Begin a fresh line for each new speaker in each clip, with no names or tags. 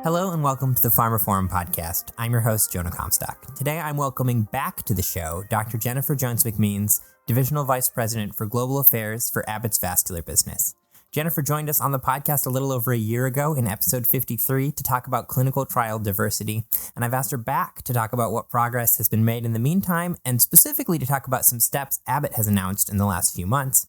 Hello and welcome to the Pharma Forum podcast. I'm your host, Jonah Comstock. Today I'm welcoming back to the show Dr. Jennifer Jones-McMeans, Divisional Vice President for Global Affairs for Abbott's Vascular Business. Jennifer joined us on the podcast a little over a year ago in episode 53 to talk about clinical trial diversity, and I've asked her back to talk about what progress has been made in the meantime, and specifically to talk about some steps Abbott has announced in the last few months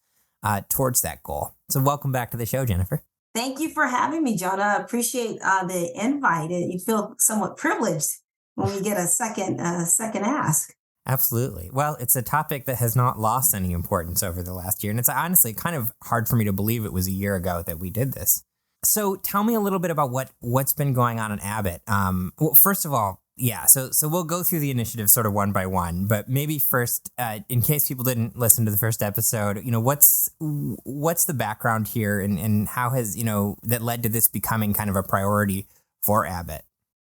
towards that goal. So welcome back to the show, Jennifer.
Thank you for having me, Jonah. I appreciate the invite. You feel somewhat privileged when we get a second ask.
Absolutely. Well, it's a topic that has not lost any importance over the last year. And it's honestly kind of hard for me to believe it was a year ago that we did this. So tell me a little bit about what's been going on in Abbott. Well, first of all, so we'll go through the initiative sort of one by one, but maybe first, in case people didn't listen to the first episode, what's the background here and how has, that led to this becoming kind of a priority for Abbott?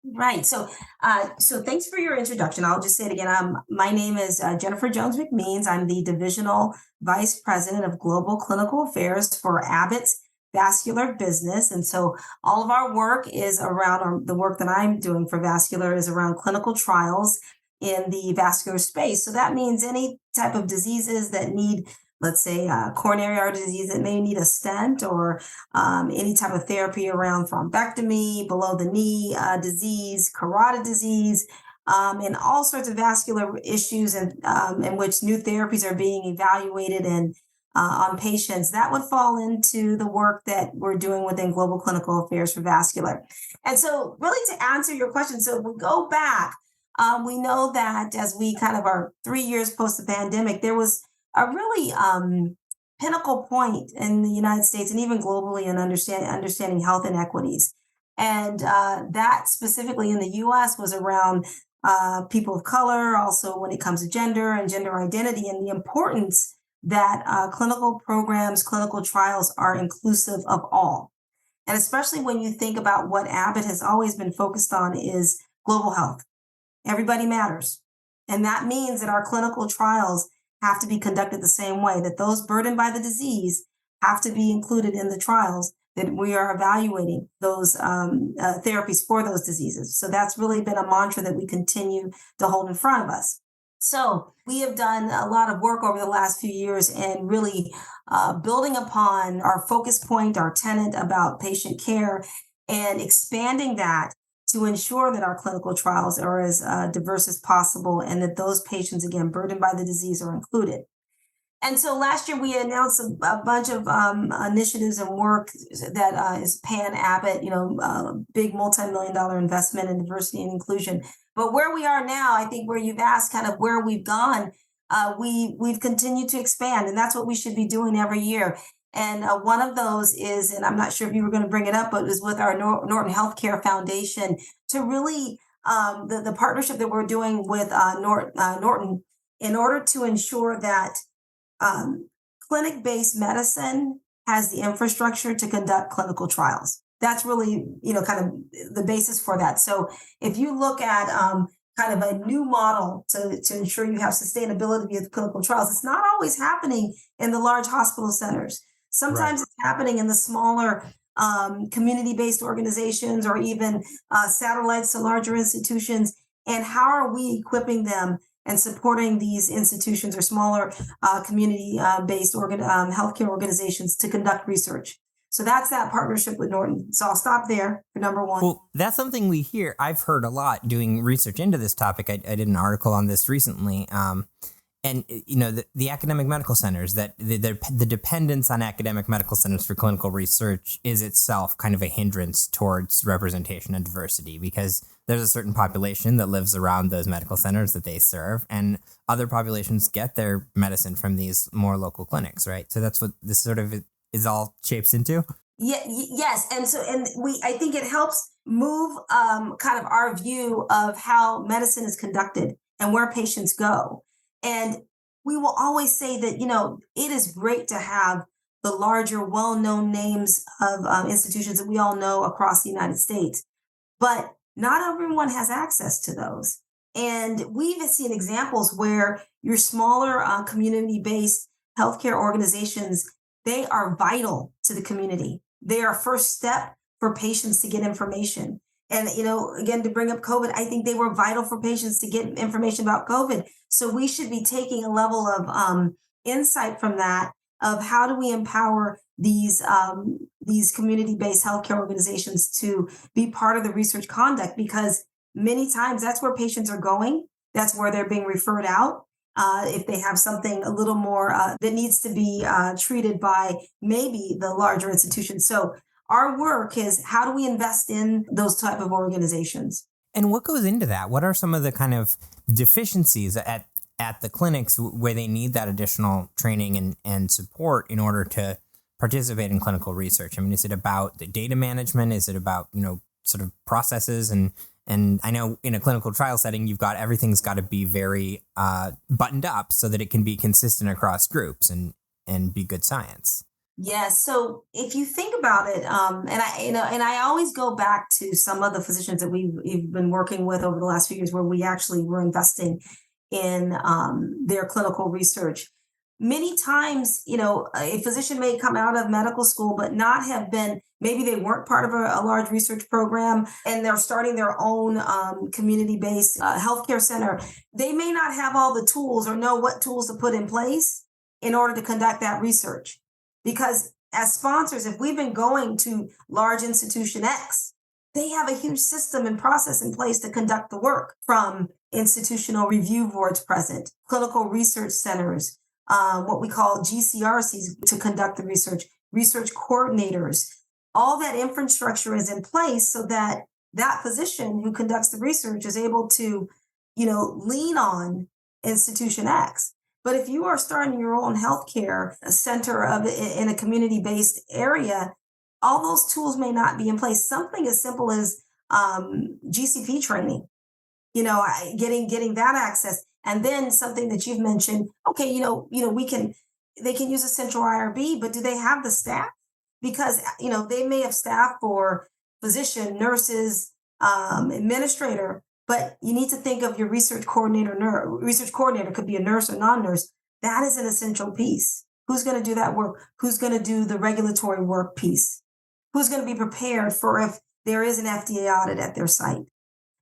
Right. So thanks for your introduction. I'll just say it again. My name is Jennifer Jones-McMeans. I'm the Divisional Vice President of Global Clinical Affairs for Abbott's Vascular Business. And so all of our work is around, the work that I'm doing for vascular is around clinical trials in the vascular space. So that means any type of diseases that need, let's say, coronary artery disease that may need a stent, or any type of therapy around thrombectomy, below the knee disease, carotid disease, and all sorts of vascular issues in which new therapies are being evaluated and on patients. That would fall into the work that we're doing within Global Clinical Affairs for Vascular. And so really to answer your question, so if we go back, we know that as we kind of are 3 years post the pandemic, there was a really pinnacle point in the United States and even globally in understanding health inequities. And that specifically in the US was around people of color, also when it comes to gender and gender identity, and the importance that clinical programs, clinical trials are inclusive of all. And especially when you think about what Abbott has always been focused on is global health. Everybody matters. And that means that our clinical trials have to be conducted the same way, that those burdened by the disease have to be included in the trials, that we are evaluating those therapies for those diseases. So that's really been a mantra that we continue to hold in front of us. So we have done a lot of work over the last few years and really building upon our focus point, our tenet about patient care, and expanding that to ensure that our clinical trials are as diverse as possible and that those patients, again, burdened by the disease are included. And so last year we announced a bunch of initiatives and work that is pan-Abbott, big multi-million-dollar investment in diversity and inclusion. But where we are now, I think where you've asked kind of where we've gone, we've continued to expand, and that's what we should be doing every year. And one of those is, and I'm not sure if you were going to bring it up, but it was with our Norton Healthcare Foundation to really, the partnership that we're doing with Norton in order to ensure that clinic-based medicine has the infrastructure to conduct clinical trials. That's really, kind of the basis for that. So if you look at kind of a new model to ensure you have sustainability of clinical trials, it's not always happening in the large hospital centers. Sometimes It's happening in the smaller community-based organizations or even satellites to larger institutions. And how are we equipping them and supporting these institutions or smaller community-based healthcare organizations to conduct research? So that's that partnership with Norton. So I'll stop there for number one.
Well, that's something we hear. I've heard a lot doing research into this topic. I did an article on this recently. And, the academic medical centers, that the dependence on academic medical centers for clinical research is itself kind of a hindrance towards representation and diversity, because there's a certain population that lives around those medical centers that they serve, and other populations get their medicine from these more local clinics, right? So that's what this sort of is all shapes into.
Yeah, yes. And so, I think it helps move kind of our view of how medicine is conducted and where patients go. And we will always say that, it is great to have the larger, well-known names of institutions that we all know across the United States, but not everyone has access to those. And we've seen examples where your smaller community-based healthcare organizations, they are vital to the community. They are first step for patients to get information. And, again, to bring up COVID, I think they were vital for patients to get information about COVID. So we should be taking a level of insight from that of how do we empower these community-based healthcare organizations to be part of the research conduct, because many times that's where patients are going. That's where they're being referred out. If they have something a little more that needs to be treated by maybe the larger institutions. So our work is, how do we invest in those type of organizations?
And what goes into that? What are some of the kind of deficiencies at the clinics where they need that additional training and support in order to participate in clinical research? I mean, is it about the data management? Is it about, sort of processes? And I know in a clinical trial setting, everything's got to be very buttoned up so that it can be consistent across groups and be good science.
Yes. So if you think about it, and I always go back to some of the physicians that we've been working with over the last few years, where we actually were investing in their clinical research. Many times, a physician may come out of medical school, but not have been, maybe they weren't part of a large research program, and they're starting their own community-based healthcare center. They may not have all the tools or know what tools to put in place in order to conduct that research. Because as sponsors, if we've been going to large institution X, they have a huge system and process in place to conduct the work, from institutional review boards present, clinical research centers, what we call GCRCs to conduct the research coordinators. All that infrastructure is in place so that that physician who conducts the research is able to, lean on institution X. But if you are starting your own healthcare center in a community-based area, all those tools may not be in place. Something as simple as GCP training, getting that access, and then something that you've mentioned. Okay, they can use a central IRB, but do they have the staff? Because they may have staff for physician, nurses, administrator. But you need to think of your research coordinator. Research coordinator could be a nurse or non-nurse. That is an essential piece. Who's going to do that work? Who's going to do the regulatory work piece? Who's going to be prepared for if there is an FDA audit at their site?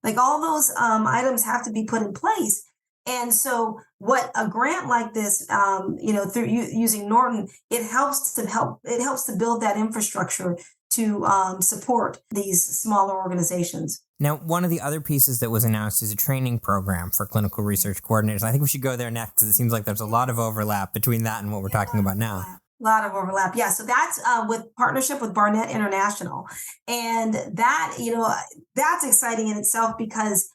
Like, all those items have to be put in place. And so what a grant like this, through using Norton, it helps to build that infrastructure to support these smaller organizations.
Now, one of the other pieces that was announced is a training program for clinical research coordinators. I think we should go there next, because it seems like there's a lot of overlap between that and what we're talking about now.
A lot of overlap. Yeah. So that's with partnership with Barnett International. And that, that's exciting in itself, because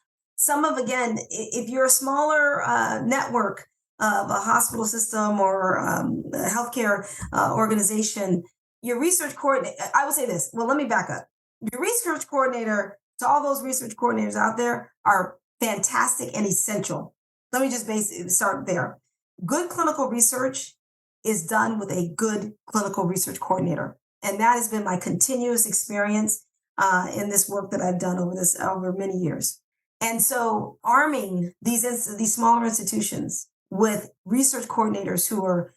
again, if you're a smaller network of a hospital system or a healthcare organization, your research coordinator, I would say this. Well, let me back up. Your research coordinator, to all those research coordinators out there, are fantastic and essential. Let me just basically start there. Good clinical research is done with a good clinical research coordinator. And that has been my continuous experience in this work that I've done over many years. And so arming these smaller institutions with research coordinators who are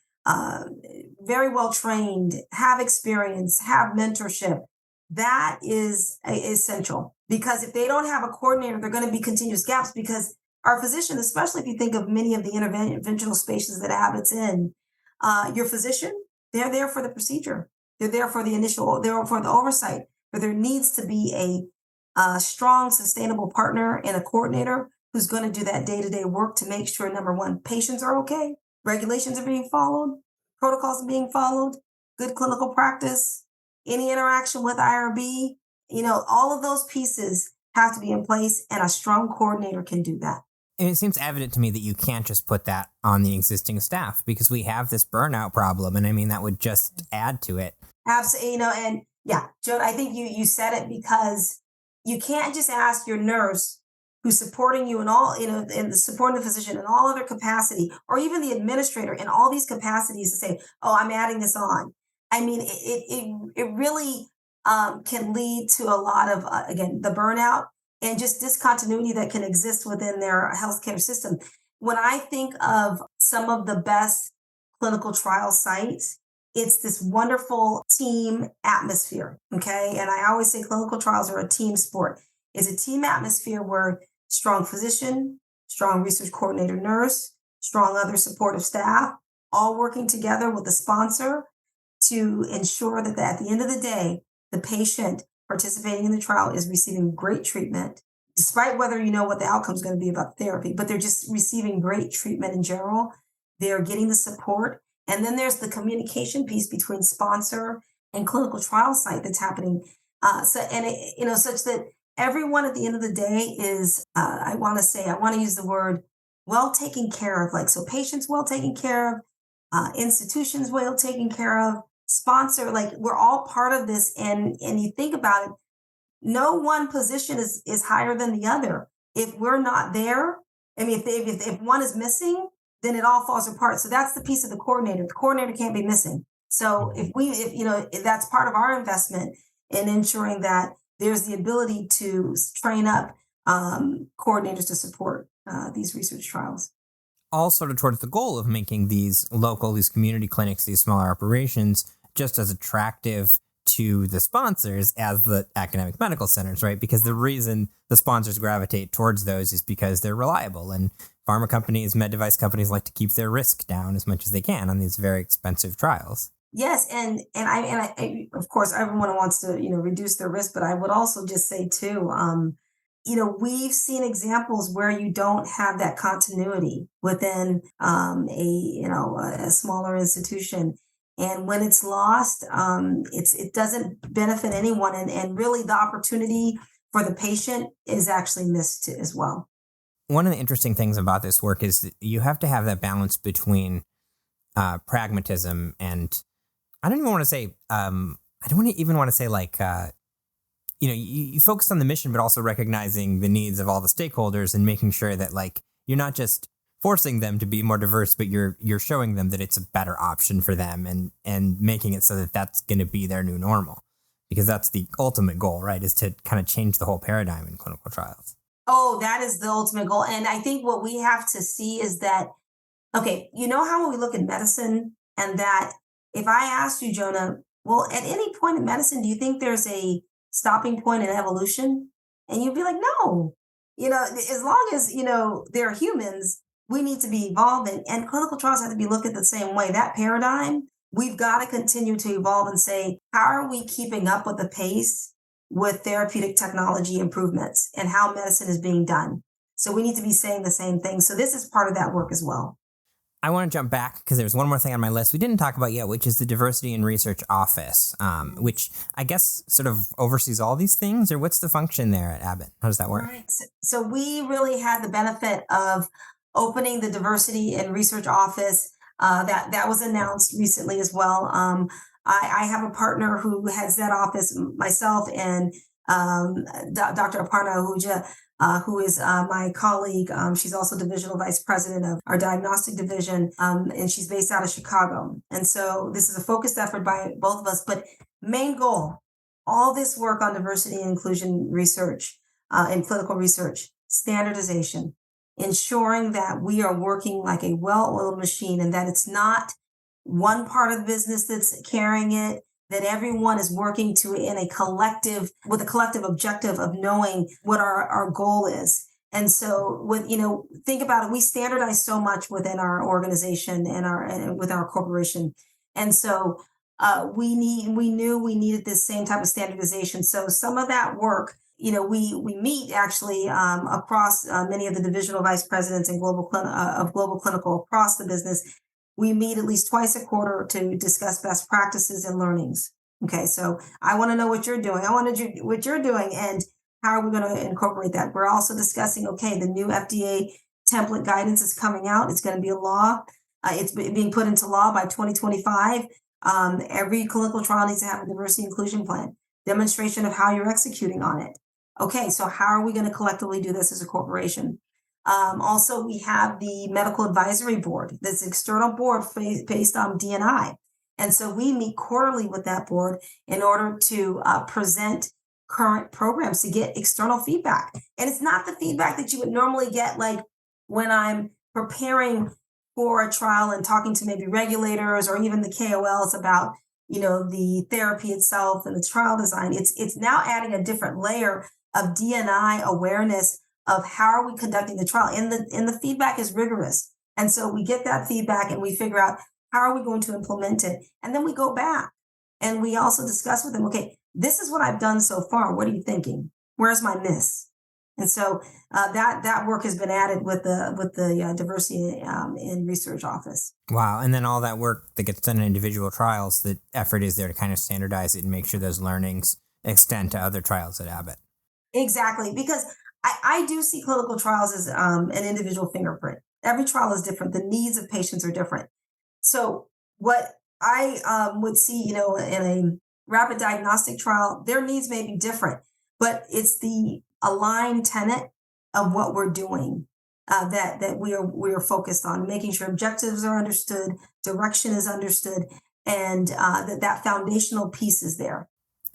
very well trained, have experience, have mentorship, that is essential. Because if they don't have a coordinator, they're going to be continuous gaps, because our physician, especially if you think of many of the interventional spaces that Abbott's in, your physician, they're there for the procedure. They're there for they're for the oversight, but there needs to be a strong, sustainable partner and a coordinator who's going to do that day-to-day work to make sure, number one, patients are okay, regulations are being followed, protocols are being followed, good clinical practice, any interaction with IRB, all of those pieces have to be in place, and a strong coordinator can do that.
And it seems evident to me that you can't just put that on the existing staff, because we have this burnout problem. And I mean, that would just add to it.
Absolutely. And yeah, Joan, I think you said it, because you can't just ask your nurse who's supporting you in all, in the supporting the physician in all other capacity, or even the administrator in all these capacities, to say, oh, I'm adding this on. I mean, it really can lead to a lot of, again, the burnout and just discontinuity that can exist within their healthcare system. When I think of some of the best clinical trial sites, it's this wonderful team atmosphere, okay? And I always say clinical trials are a team sport. It's a team atmosphere where strong physician, strong research coordinator nurse, strong other supportive staff, all working together with the sponsor to ensure that at the end of the day, the patient participating in the trial is receiving great treatment, despite whether you know what the outcome is going to be about therapy, but they're just receiving great treatment in general. They're getting the support. And then there's the communication piece between sponsor and clinical trial site that's happening. Such that everyone at the end of the day is, I want to use the word well taken care of. Like, so patients well taken care of, institutions well taken care of, sponsor, like we're all part of this. And you think about it, no one position is higher than the other. If we're not there, I mean, if one is missing, then it all falls apart. So that's the piece of the coordinator. The coordinator can't be missing. So if that's part of our investment in ensuring that there's the ability to train up coordinators to support these research trials.
All sort of towards the goal of making these community clinics, these smaller operations, just as attractive to the sponsors as the academic medical centers, right? Because the reason the sponsors gravitate towards those is because they're reliable, and pharma companies, med device companies like to keep their risk down as much as they can on these very expensive trials.
Yes, and I of course everyone wants to reduce their risk, but I would also just say too, we've seen examples where you don't have that continuity within a smaller institution. And when it's lost, it doesn't benefit anyone. And really the opportunity for the patient is actually missed as well.
One of the interesting things about this work is that you have to have that balance between pragmatism and I don't even want to say, you focus on the mission, but also recognizing the needs of all the stakeholders and making sure that you're not just forcing them to be more diverse, but you're showing them that it's a better option for them and making it so that that's going to be their new normal, because that's the ultimate goal, right? Is to kind of change the whole paradigm in clinical trials.
Oh, that is the ultimate goal. And I think what we have to see is that, okay, how when we look at medicine and that if I asked you, Jonah, well, at any point in medicine, do you think there's a stopping point in evolution? And you'd be like, no, as long as, there are humans, we need to be evolving, and clinical trials have to be looked at the same way. That paradigm, we've got to continue to evolve and say, how are we keeping up with the pace with therapeutic technology improvements and how medicine is being done? So we need to be saying the same thing. So this is part of that work as well.
I want to jump back because there's one more thing on my list we didn't talk about yet, which is the Diversity and Research Office, which I guess sort of oversees all these things, or what's the function there at Abbott? How does that work?
Right. So we really had the benefit of opening the Diversity and Research Office that was announced recently as well. I have a partner who heads that office, myself, and Dr. Aparna Ahuja, who is my colleague. She's also divisional vice president of our diagnostic division, and she's based out of Chicago. And so this is a focused effort by both of us, but main goal, all this work on diversity and inclusion research and clinical research, standardization, ensuring that we are working like a well-oiled machine and that it's not one part of the business that's carrying it, that everyone is working with a collective objective of knowing what our goal is. And so think about it, we standardize so much within our organization and with our corporation. And so we knew we needed this same type of standardization. So some of that work, we meet actually across many of the divisional vice presidents and global clinical across the business. We meet at least twice a quarter to discuss best practices and learnings. Okay, so I want to know what you're doing. I want to do what you're doing and how are we going to incorporate that? We're also discussing, the new FDA template guidance is coming out. It's going to be a law. It's being put into law by 2025. Every clinical trial needs to have a diversity inclusion plan, demonstration of how you're executing on it. Okay, so how are we going to collectively do this as a corporation? Also, we have the medical advisory board. That's an external board based on D&I. And so we meet quarterly with that board in order to present current programs to get external feedback. And it's not the feedback that you would normally get, like when I'm preparing for a trial and talking to maybe regulators or even the KOLs about, the therapy itself and the trial design. It's now adding a different layer of D&I awareness of how are we conducting the trial. And the feedback is rigorous. And so we get that feedback and we figure out how are we going to implement it. And then we go back and we also discuss with them, okay, this is what I've done so far. What are you thinking? Where's my miss? And so that work has been added with the diversity in research office.
Wow. And then all that work that gets done in individual trials, the effort is there to kind of standardize it and make sure those learnings extend to other trials at Abbott.
Exactly. Because I do see clinical trials as an individual fingerprint. Every trial is different. The needs of patients are different. So what I would see, in a rapid diagnostic trial, their needs may be different, but it's the aligned tenet of what we're doing that we are focused on, making sure objectives are understood, direction is understood, and that foundational piece is there.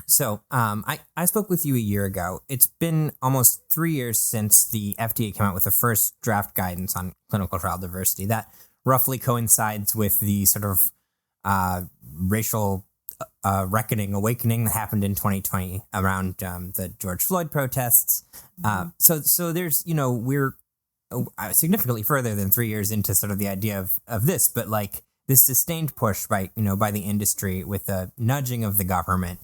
So I spoke with you a year ago. It's been almost 3 years since the FDA came out with the first draft guidance on clinical trial diversity. That roughly coincides with the sort of racial awakening that happened in 2020 around the George Floyd protests. So there's, we're significantly further than 3 years into sort of the idea of this, but like this sustained push by the industry with the nudging of the government.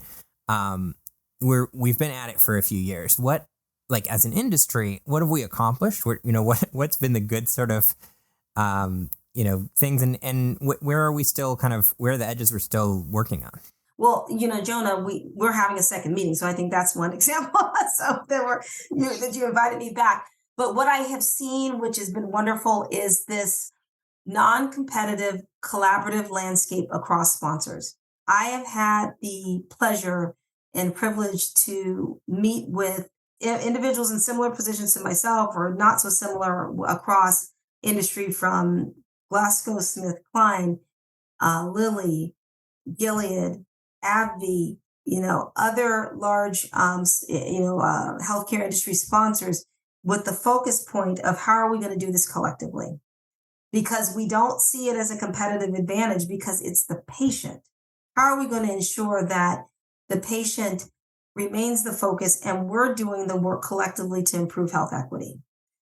We've been at it for a few years. What, like as an industry, what have we accomplished? What's been the good sort of, things and where are we still where are the edges we're still working on?
Well, Jonah, we're having a second meeting. So I think that's one example. So that you invited me back. But what I have seen, which has been wonderful, is this non-competitive collaborative landscape across sponsors. I have had the pleasure and privilege to meet with individuals in similar positions to myself or not so similar across industry, from GlaxoSmithKline, Lilly, Gilead, AbbVie, other large, healthcare industry sponsors, with the focus point of how are we going to do this collectively? Because we don't see it as a competitive advantage because it's the patient. How are we going to ensure that the patient remains the focus and we're doing the work collectively to improve health equity?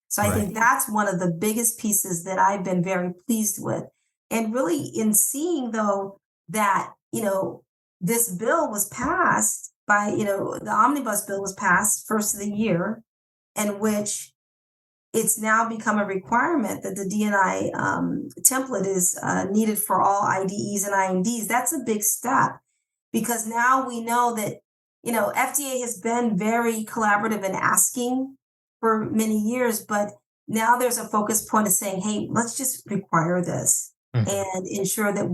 So I think that's one of the biggest pieces that I've been very pleased with. And really in seeing, though, that, this bill was passed by, the omnibus bill was passed first of the year, in which it's now become a requirement that the D&I template is needed for all IDEs and INDs. That's a big step because now we know that, FDA has been very collaborative in asking for many years, but now there's a focus point of saying, hey, let's just require this and ensure that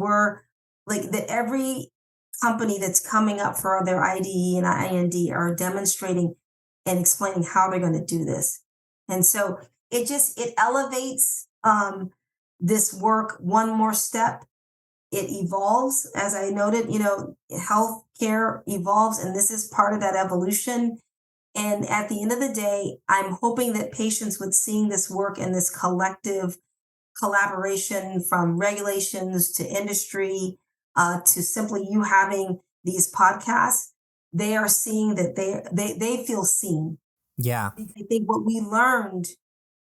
that every company that's coming up for their IDE and IND are demonstrating and explaining how they're going to do this. And so it elevates this work one more step. It evolves, as I noted, healthcare evolves, and this is part of that evolution. And at the end of the day, I'm hoping that patients with seeing this work and this collective collaboration from regulations to industry to simply you having these podcasts, they are seeing that they feel seen.
Yeah.
I think what we learned,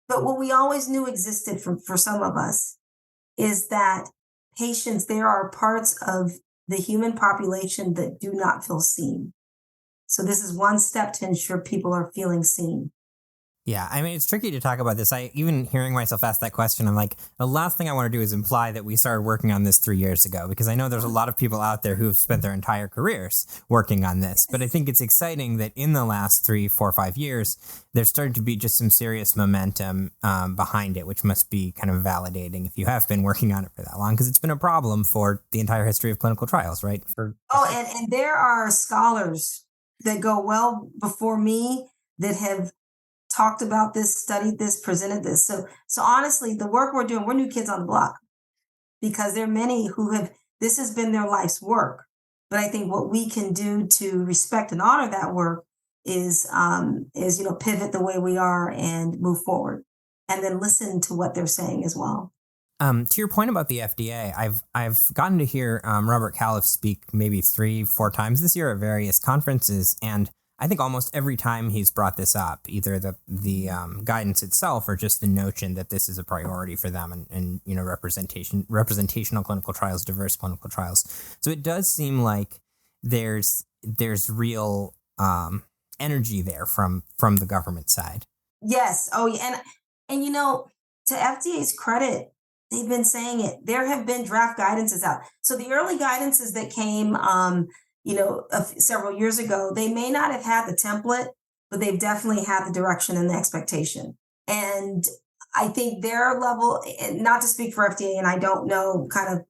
but what we always knew existed for some of us, is that patients, there are parts of the human population that do not feel seen. So this is one step to ensure people are feeling seen.
Yeah, I mean, it's tricky to talk about this. Even hearing myself ask that question, I'm like, the last thing I want to do is imply that we started working on this 3 years ago, because I know there's a lot of people out there who have spent their entire careers working on this. But I think it's exciting that in the last 3, 4, 5 years, there's starting to be just some serious momentum behind it, which must be kind of validating if you have been working on it for that long, because it's been a problem for the entire history of clinical trials, right?
And there are scholars that go well before me that have talked about this, studied this, presented this. So honestly, the work we're doing, we're new kids on the block, because there are many who this has been their life's work. But I think what we can do to respect and honor that work is pivot the way we are and move forward, and then listen to what they're saying as well.
To your point about the FDA, I've gotten to hear Robert Califf speak maybe 3-4 times this year at various conferences, and I think almost every time he's brought this up, either the guidance itself or just the notion that this is a priority for them, and representational clinical trials, diverse clinical trials. So it does seem like there's real energy there from the government side.
Yes. Oh, yeah. And to FDA's credit, they've been saying it. There have been draft guidances out. So the early guidances that came, several years ago, they may not have had the template, but they've definitely had the direction and the expectation. And I think their level, and not to speak for FDA, and I don't know kind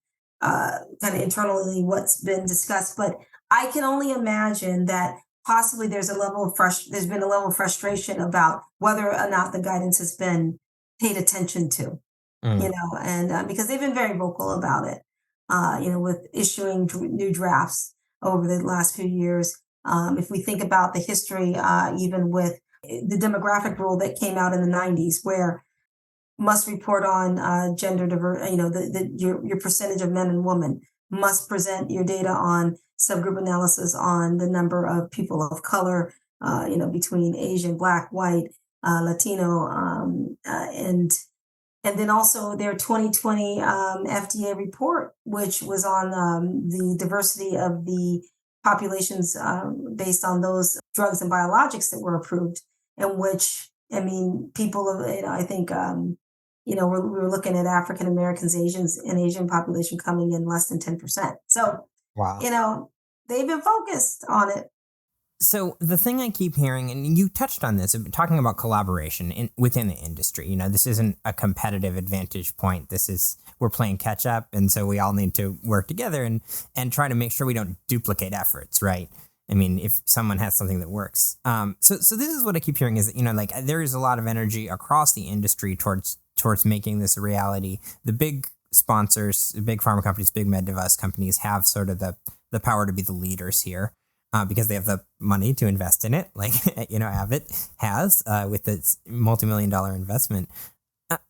of internally what's been discussed, but I can only imagine that possibly there's been a level of frustration about whether or not the guidance has been paid attention to. And because they've been very vocal about it, with issuing new drafts over the last few years. If we think about the history, even with the demographic rule that came out in the 90s, where must report on gender diverse, your percentage of men and women, must present your data on subgroup analysis on the number of people of color, between Asian, Black, white, Latino, and then also their 2020 FDA report, which was on the diversity of the populations based on those drugs and biologics that were approved, in which, people of, I think, we're looking at African Americans, Asians, and Asian population coming in less than 10%. So,
wow.
They've been focused on it.
So the thing I keep hearing, and you touched on this, talking about collaboration within the industry, this isn't a competitive advantage point. We're playing catch up. And so we all need to work together and try to make sure we don't duplicate efforts, right? If someone has something that works. So this is what I keep hearing is that, there is a lot of energy across the industry towards making this a reality. The big sponsors, big pharma companies, big med device companies have sort of the power to be the leaders here. Because they have the money to invest in it, like Abbott has with its multi-million-dollar investment.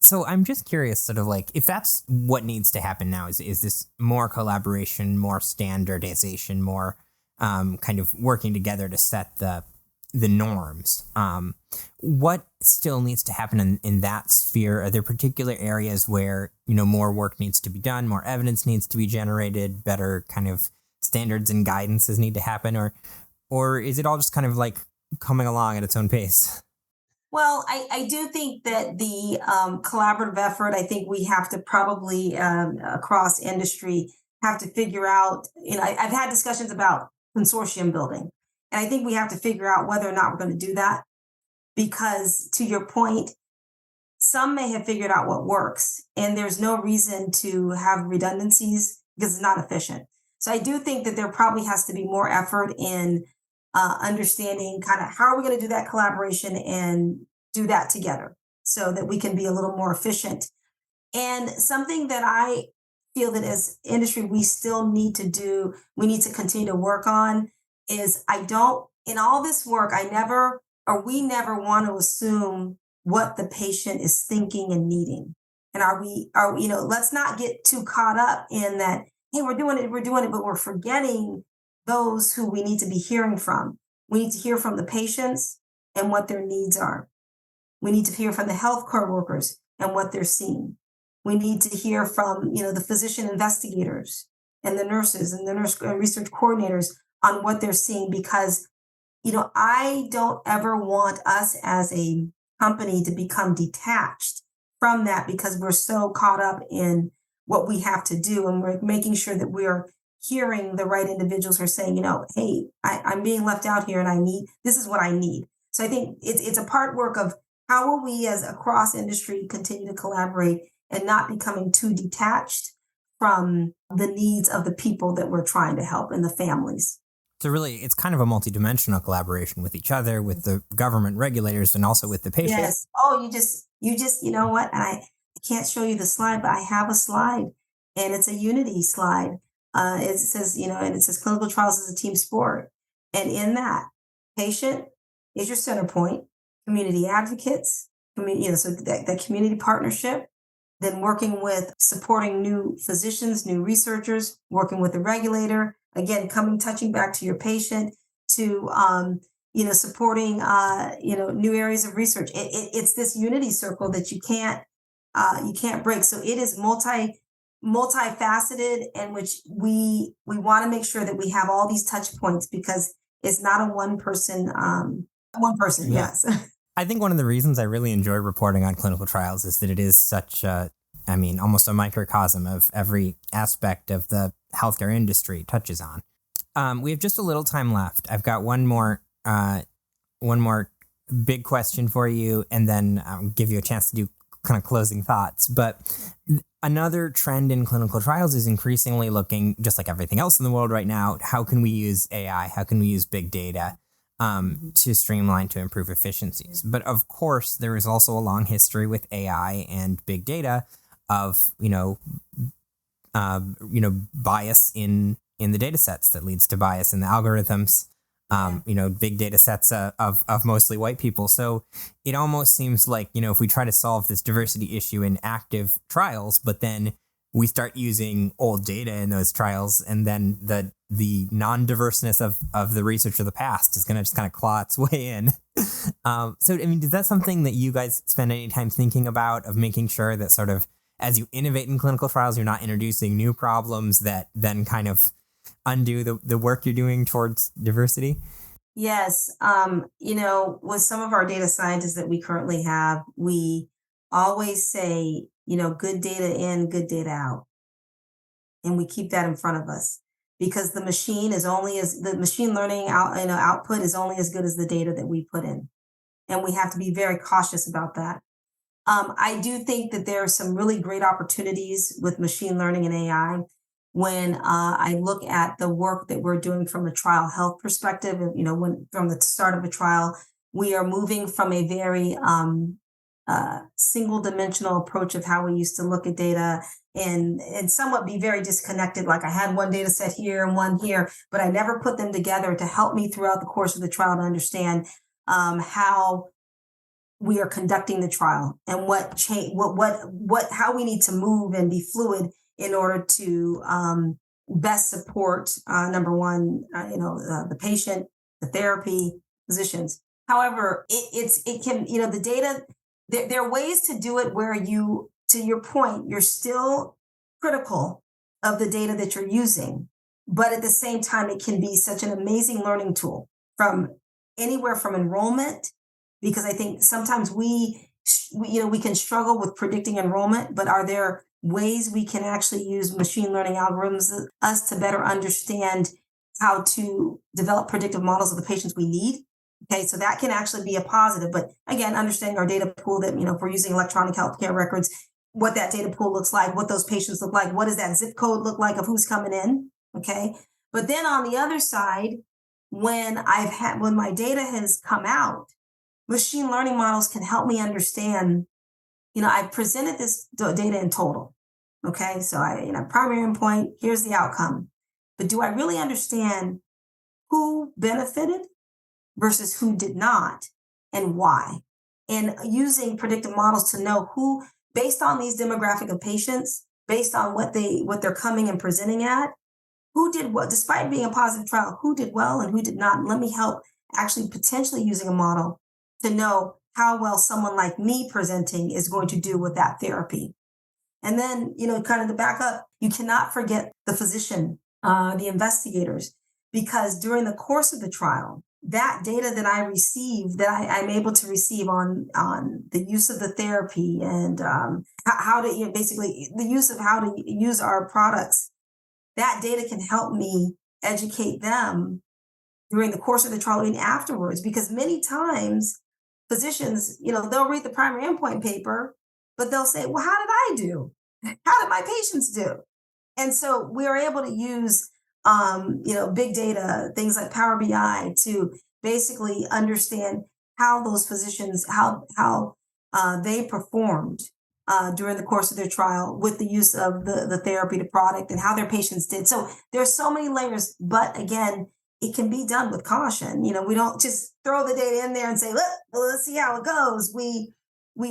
So I'm just curious, sort of if that's what needs to happen now, is this more collaboration, more standardization, more kind of working together to set the norms. What still needs to happen in that sphere? Are there particular areas where more work needs to be done, more evidence needs to be generated, better kind of standards and guidances need to happen, or is it all just kind of coming along at its own pace?
Well, I do think that the collaborative effort, I think we have to probably across industry have to figure out, I've had discussions about consortium building, and I think we have to figure out whether or not we're going to do that, because to your point, some may have figured out what works, and there's no reason to have redundancies because it's not efficient. So I do think that there probably has to be more effort in understanding kind of how are we going to do that collaboration and do that together so that we can be a little more efficient. And something that I feel that as industry we still need to do, we need to continue to work on is in all this work, we never want to assume what the patient is thinking and needing. And let's not get too caught up in that, hey, we're doing it, but we're forgetting those who we need to be hearing from. We need to hear from the patients and what their needs are. We need to hear from the healthcare workers and what they're seeing. We need to hear from, the physician investigators and the nurses and the nurse research coordinators on what they're seeing, because, I don't ever want us as a company to become detached from that because we're so caught up in what we have to do, and we're making sure that we're hearing the right individuals who are saying, hey, I'm being left out here and this is what I need. So I think it's a part work of how will we as across industry continue to collaborate and not becoming too detached from the needs of the people that we're trying to help and the families.
So really, it's kind of a multidimensional collaboration with each other, with the government regulators, and also with the patient.
Yes. Oh, you know what? And I can't show you the slide, but I have a slide, and it's a unity slide. It says, and it says clinical trials is a team sport. And in that, patient is your center point, community advocates, so that community partnership, then working with supporting new physicians, new researchers, working with the regulator, again, touching back to your patient, to supporting, new areas of research. It's this unity circle that you can't break. So it is multifaceted, in which we want to make sure that we have all these touch points, because it's not a one person.
Yeah.
Yes.
I think one of the reasons I really enjoy reporting on clinical trials is that it is such almost a microcosm of every aspect of the healthcare industry it touches on. We have just a little time left. I've got one more big question for you, and then I'll give you a chance to do kind of closing thoughts. But another trend in clinical trials is increasingly looking, just like everything else in the world right now, how can we use AI? How can we use big data to streamline, to improve efficiencies? But of course, there is also a long history with AI and big data of, bias in the data sets that leads to bias in the algorithms. Big data sets of mostly white people. So it almost seems like, if we try to solve this diversity issue in active trials, but then we start using old data in those trials, and then the non-diverseness of the research of the past is going to just kind of claw its way in. Is that something that you guys spend any time thinking about, of making sure that sort of as you innovate in clinical trials, you're not introducing new problems that then kind of undo the work you're doing towards diversity?
Yes. With some of our data scientists that we currently have, we always say, good data in, good data out. And we keep that in front of us, because the machine learning output is only as good as the data that we put in. And we have to be very cautious about that. I do think that there are some really great opportunities with machine learning and AI. When I look at the work that we're doing from a trial health perspective, when from the start of a trial, we are moving from a very single dimensional approach of how we used to look at data, and somewhat be very disconnected. Like, I had one data set here and one here, but I never put them together to help me throughout the course of the trial to understand how we are conducting the trial, and how we need to move and be fluid in order to best support, number one, the patient, the therapy, physicians. However, it can, the data, there are ways to do it where to your point, you're still critical of the data that you're using, but at the same time, it can be such an amazing learning tool, from anywhere from enrollment, because I think sometimes we can struggle with predicting enrollment, but are there ways we can actually use machine learning algorithms to better understand how to develop predictive models of the patients we need? Okay, so that can actually be a positive. But again, understanding our data pool, that, if we're using electronic healthcare records, what that data pool looks like, what those patients look like, what does that zip code look like of who's coming in? Okay. But then on the other side, when my data has come out, machine learning models can help me understand, I presented this data in total. Okay. So primary endpoint, here's the outcome. But do I really understand who benefited versus who did not, and why? And using predictive models to know who, based on these demographic of patients, based on what they're coming and presenting at, who did what, despite being a positive trial, who did well and who did not. And let me help, actually potentially using a model to know how well someone like me presenting is going to do with that therapy. And then, kind of to back up, you cannot forget the physician, the investigators, because during the course of the trial, that data that I receive, that I'm able to receive on the use of the therapy, and how to, basically the use of how to use our products, that data can help me educate them during the course of the trial and afterwards. Because many times physicians, they'll read the primary endpoint paper, but they'll say, well, how did I do? How did my patients do? And so we are able to use big data, things like Power BI, to basically understand how those physicians, how they performed during the course of their trial with the use of the therapy, the product, and how their patients did. So there's so many layers, but again, it can be done with caution. We don't just throw the data in there and say, let's see how it goes. We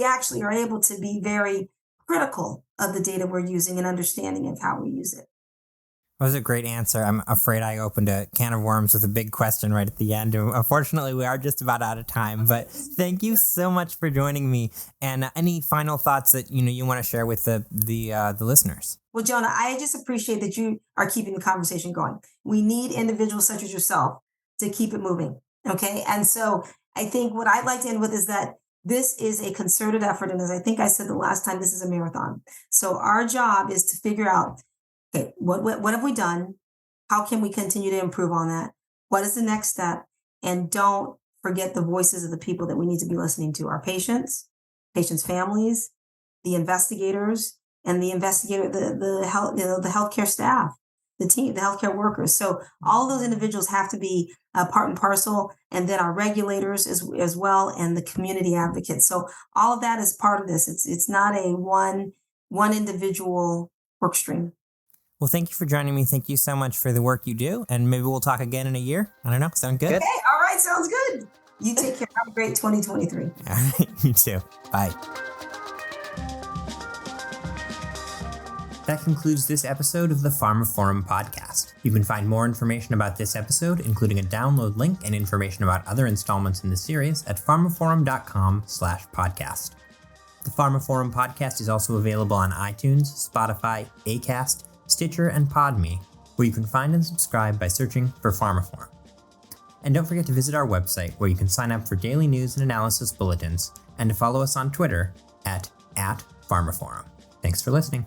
actually are able to be very critical of the data we're using and understanding of how we use it.
That was a great answer. I'm afraid I opened a can of worms with a big question right at the end. Unfortunately, we are just about out of time, but thank you so much for joining me. And any final thoughts that you want to share with the listeners?
Well, Jonah, I just appreciate that you are keeping the conversation going. We need individuals such as yourself to keep it moving. Okay. And so I think what I'd like to end with is that this is a concerted effort. And as I think I said the last time, this is a marathon. So our job is to figure out, okay, what have we done? How can we continue to improve on that? What is the next step? And don't forget the voices of the people that we need to be listening to: our patients, patients' families, the investigators, and the the healthcare staff, the team, the healthcare workers. So all of those individuals have to be part and parcel, and then our regulators as well, and the community advocates. So all of that is part of this. It's not a one individual work stream.
Well, thank you for joining me. Thank you so much for the work you do. And maybe we'll talk again in a year. I don't know. Sound good?
Okay. All right. Sounds good. You take care. Have a great 2023.
All right. You too. Bye. That concludes this episode of the PharmaForum podcast. You can find more information about this episode, including a download link and information about other installments in the series, at pharmaforum.com/podcast. The PharmaForum podcast is also available on iTunes, Spotify, Acast, Stitcher, and PodMe, where you can find and subscribe by searching for PharmaForum. And don't forget to visit our website, where you can sign up for daily news and analysis bulletins, and to follow us on Twitter at PharmaForum. Thanks for listening.